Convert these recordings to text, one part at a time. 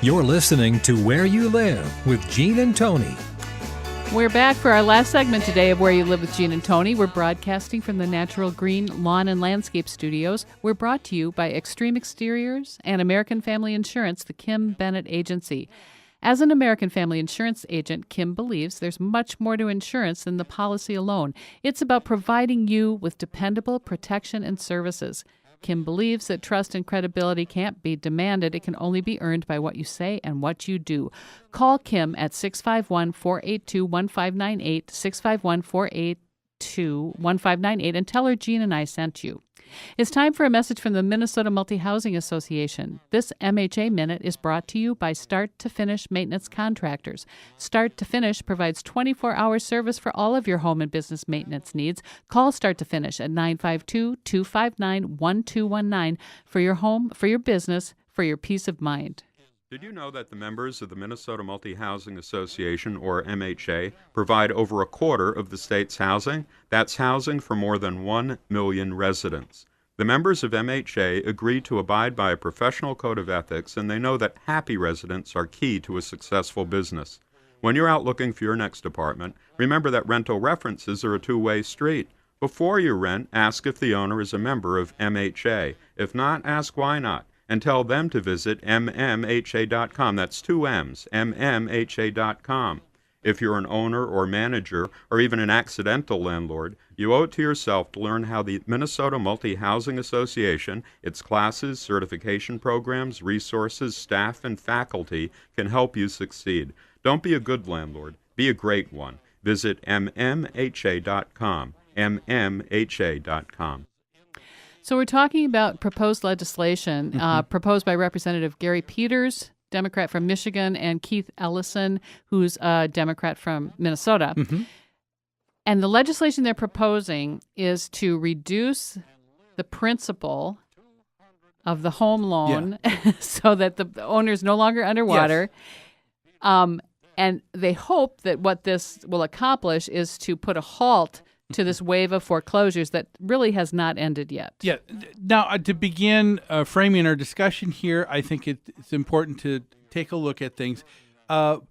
You're listening to Where You Live with Gene and Tony. We're back for our last segment today of Where You Live with Gene and Tony. We're broadcasting from the Natural Green Lawn and Landscape Studios. We're brought to you by Extreme Exteriors and American Family Insurance, the Kim Bennett Agency. As an American Family Insurance agent, Kim believes there's much more to insurance than the policy alone. It's about providing you with dependable protection and services. Kim believes that trust and credibility can't be demanded. It can only be earned by what you say and what you do. Call Kim at 651-482-1598, 651-482-1598, and tell her Gene and I sent you. It's time for a message from the Minnesota Multi-Housing Association. This MHA Minute is brought to you by Start to Finish Maintenance Contractors. Start to Finish provides 24-hour service for all of your home and business maintenance needs. Call Start to Finish at 952-259-1219 for your home, for your business, for your peace of mind. Did you know that the members of the Minnesota Multi-Housing Association, or MHA, provide over a quarter of the state's housing? That's housing for more than 1 million residents. The members of MHA agree to abide by a professional code of ethics, and they know that happy residents are key to a successful business. When you're out looking for your next apartment, remember that rental references are a two-way street. Before you rent, ask if the owner is a member of MHA. If not, ask why not. And tell them to visit mmha.com. That's two M's, mmha.com. If you're an owner or manager or even an accidental landlord, you owe it to yourself to learn how the Minnesota Multi-Housing Association, its classes, certification programs, resources, staff, and faculty can help you succeed. Don't be a good landlord. Be a great one. Visit mmha.com, mmha.com. So we're talking about proposed legislation proposed by Representative Gary Peters, Democrat from Michigan, and Keith Ellison, who's a Democrat from Minnesota. Mm-hmm. And the legislation they're proposing is to reduce the principal of the home loan so that the owner's no longer underwater. Yes. And they hope that what this will accomplish is to put a halt to this wave of foreclosures that really has not ended yet. Yeah. Now, to begin framing our discussion here, I think it's important to take a look at things. The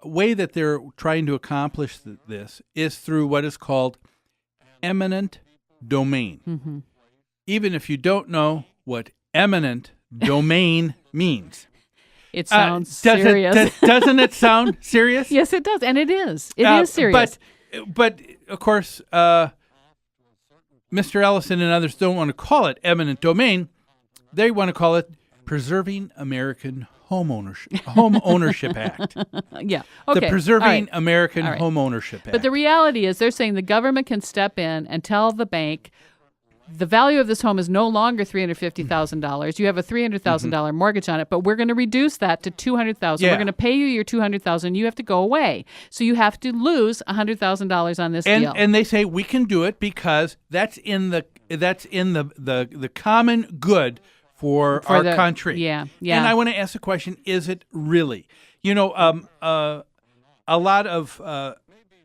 way that they're trying to accomplish this is through what is called eminent domain. Mm-hmm. Even if you don't know what eminent domain means. It sounds serious. Doesn't it sound serious? Yes, it does, and it is. It is serious. But of course, Mr. Ellison and others don't want to call it eminent domain. They want to call it Preserving American Home Ownership Act. Yeah. Okay. The Preserving American Home Ownership Act. But the reality is they're saying the government can step in and tell the bank, the value of this home is no longer $350,000. You have a $300,000 mortgage on it, but we're going to reduce that to $200,000. We're going to pay you your $200,000. You have to go away. So you have to lose $100,000 on this deal. And they say we can do it because that's in the common good for our country. Yeah. And I want to ask the question: is it really? You know, a lot of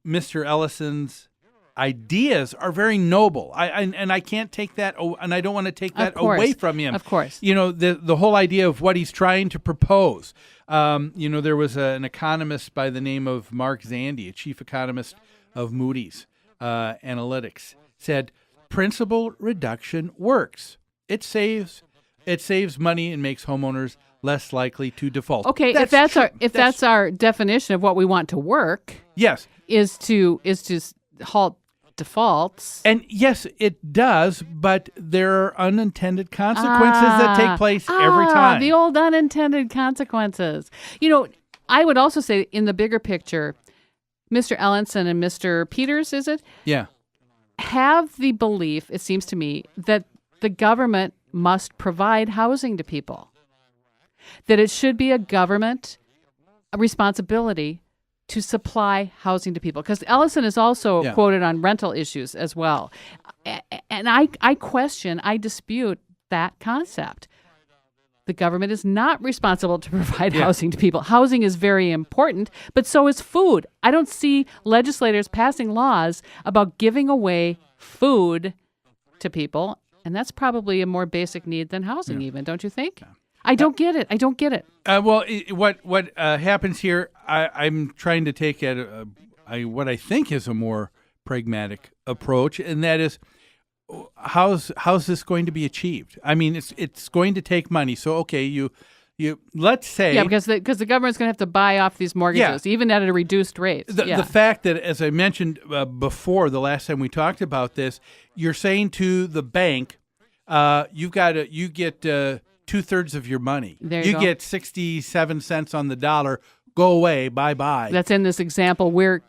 Mr. Ellison's ideas are very noble. I can't take that, and I don't want to take that away from him. Of course. You know, the whole idea of what he's trying to propose. You know, there was an economist by the name of Mark Zandi, a chief economist of Moody's Analytics, said principal reduction works. It saves money and makes homeowners less likely to default. Okay, if that's our definition of what we want to work, yes, is to halt defaults. And yes, it does, but there are unintended consequences that take place every time. The old unintended consequences. You know, I would also say in the bigger picture, Mr. Ellison and Mr. Peters, is it? Yeah. Have the belief, it seems to me, that the government must provide housing to people. That it should be a government responsibility to supply housing to people. Because Ellison is also quoted on rental issues as well. And I dispute that concept. The government is not responsible to provide housing to people. Housing is very important, but so is food. I don't see legislators passing laws about giving away food to people, and that's probably a more basic need than housing even, don't you think? I don't get it. I don't get it. What happens here? I'm trying to take what I think is a more pragmatic approach, and that is, how's this going to be achieved? I mean, it's going to take money. So okay, you let's say because the government's going to have to buy off these mortgages, even at a reduced rate. The fact that, as I mentioned before, the last time we talked about this, you're saying to the bank, you get 2/3 of your money. There you go. Get 67 cents on the dollar. Go away. Bye bye. That's in this example we're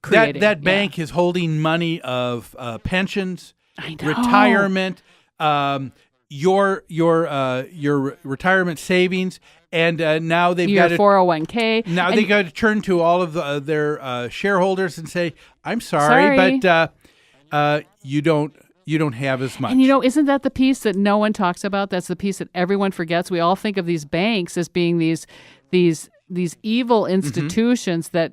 creating. That bank is holding money of pensions, I know. retirement, your retirement savings, and now they've your got 401k. Now they got to turn to all of their shareholders and say, "I'm sorry. but you don't have as much." And isn't that the piece that no one talks about? That's the piece that everyone forgets. We all think of these banks as being these evil institutions that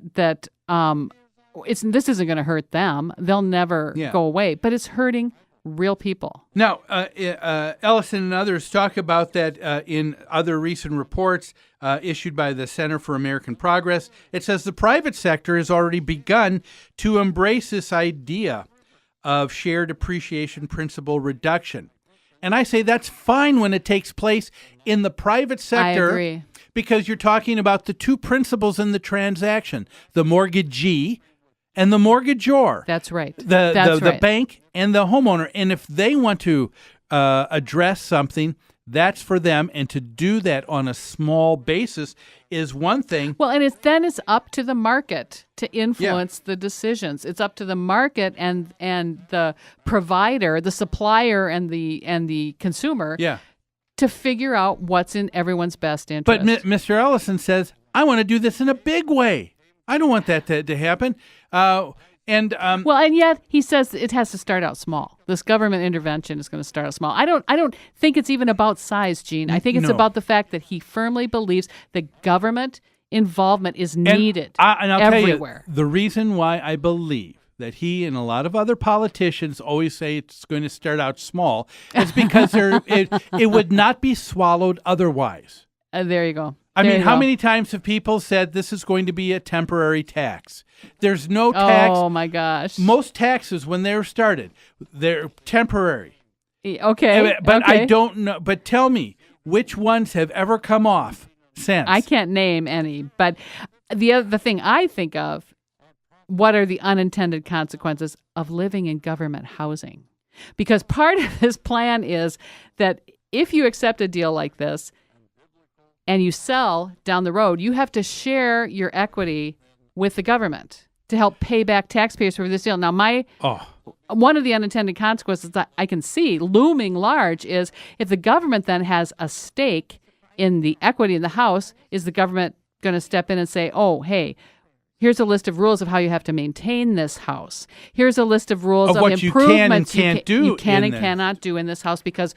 this isn't going to hurt them. They'll never go away, but it's hurting real people. Now, Ellison and others talk about that in other recent reports issued by the Center for American Progress. It says the private sector has already begun to embrace this idea of shared appreciation principal reduction. And I say that's fine when it takes place in the private sector. I agree. Because you're talking about the two principals in the transaction, the mortgagee and the mortgagor. That's right. The bank and the homeowner. And if they want to address something, that's for them. And to do that on a small basis is one thing. Well, and it's up to the market to influence the decisions. It's up to the market and the provider, the supplier, and the consumer. To figure out what's in everyone's best interest. But Mr. Ellison says, I want to do this in a big way. I don't want that to happen. Well, and yet he says it has to start out small. This government intervention is going to start out small. I don't think it's even about size, Gene. I think it's about the fact that he firmly believes that government involvement is needed and I'll everywhere. Tell you, the reason why I believe that he and a lot of other politicians always say it's going to start out small is because it would not be swallowed otherwise. There you go. I mean, how many times have people said this is going to be a temporary tax? There's no tax. Oh, my gosh. Most taxes, when they're started, they're temporary. Okay. But I don't know. But tell me, which ones have ever come off since? I can't name any. But the thing I think of, what are the unintended consequences of living in government housing? Because part of this plan is that if you accept a deal like this and you sell down the road, you have to share your equity with the government to help pay back taxpayers for this deal. Now, one of the unintended consequences that I can see looming large is if the government then has a stake in the equity in the house, is the government going to step in and say, oh, hey, here's a list of rules of how you have to maintain this house. Here's a list of rules of what improvements you can and cannot do in this house because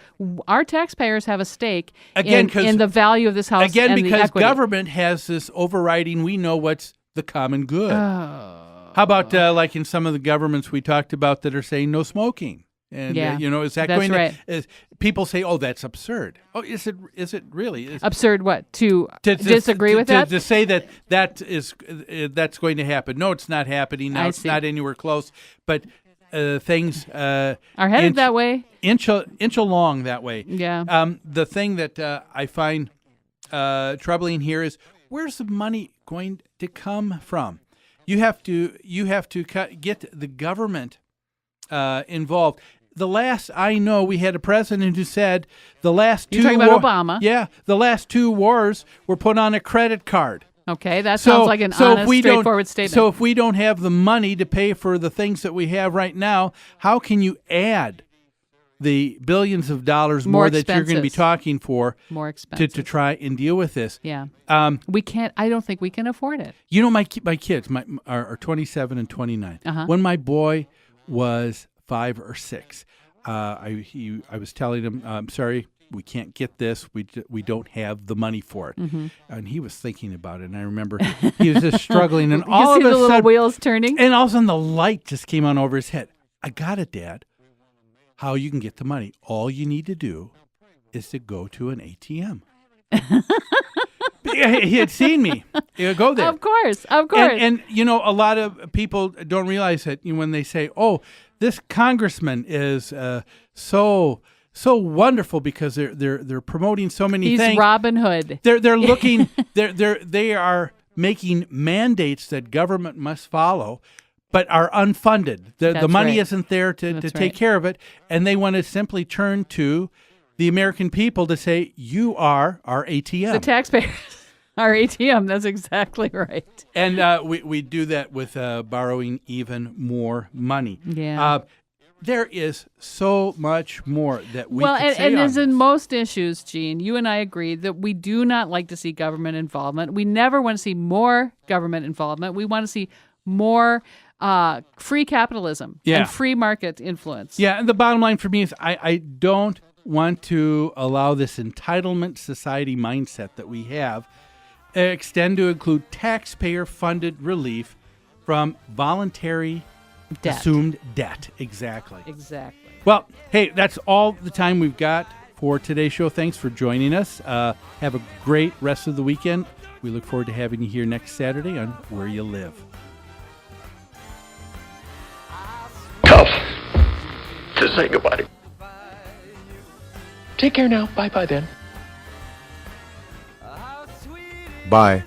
our taxpayers have a stake in the value of this house. Again, and because the equity. Government has this overriding, we know what's the common good. How about like in some of the governments we talked about that are saying no smoking? And is that going to? People say, "Oh, that's absurd." Oh, is it really absurd? What to disagree with that? To say that's going to happen? No, it's not happening now. It's not anywhere close. But things are headed that way, inch along that way. Yeah. The thing that I find troubling here is where's the money going to come from? You have to get the government involved. The last I know, we had a president who said the last two. You're talking about Obama. Yeah, the last two wars were put on a credit card. Okay, that sounds like an honest, straightforward statement. So if we don't have the money to pay for the things that we have right now, how can you add the billions of dollars more that you're going to be talking for more expensive to try and deal with this? Yeah, we can't. I don't think we can afford it. You know, my kids are 27 and 29. When my boy was 5 or 6, I was telling him, I'm sorry, we can't get this. We don't have the money for it. And he was thinking about it. And I remember he was just struggling. And all of a sudden, little wheels turning. And all of a sudden, the light just came on over his head. I got it, Dad. How you can get the money? All you need to do is to go to an ATM. He had seen me go there. Of course. And a lot of people don't realize that when they say, "Oh, this congressman is so wonderful because they're promoting so many He's things." Robin Hood. They're looking. They are making mandates that government must follow, but are unfunded. The money isn't there to take care of it, and they want to simply turn to the American people to say, "You are our ATM." The taxpayers. Our ATM. That's exactly right. And we do that with borrowing even more money. Yeah. There is so much more that we well, could say and on as in this. most issues, Gene, you and I agree that we do not like to see government involvement. We never want to see more government involvement. We want to see more free capitalism and free market influence. Yeah, and the bottom line for me is I don't want to allow this entitlement society mindset that we have extend to include taxpayer-funded relief from voluntary assumed debt. Exactly. Well, hey, that's all the time we've got for today's show. Thanks for joining us. Have a great rest of the weekend. We look forward to having you here next Saturday on Where You Live. Tough to say goodbye. Take care now. Bye-bye then. Bye.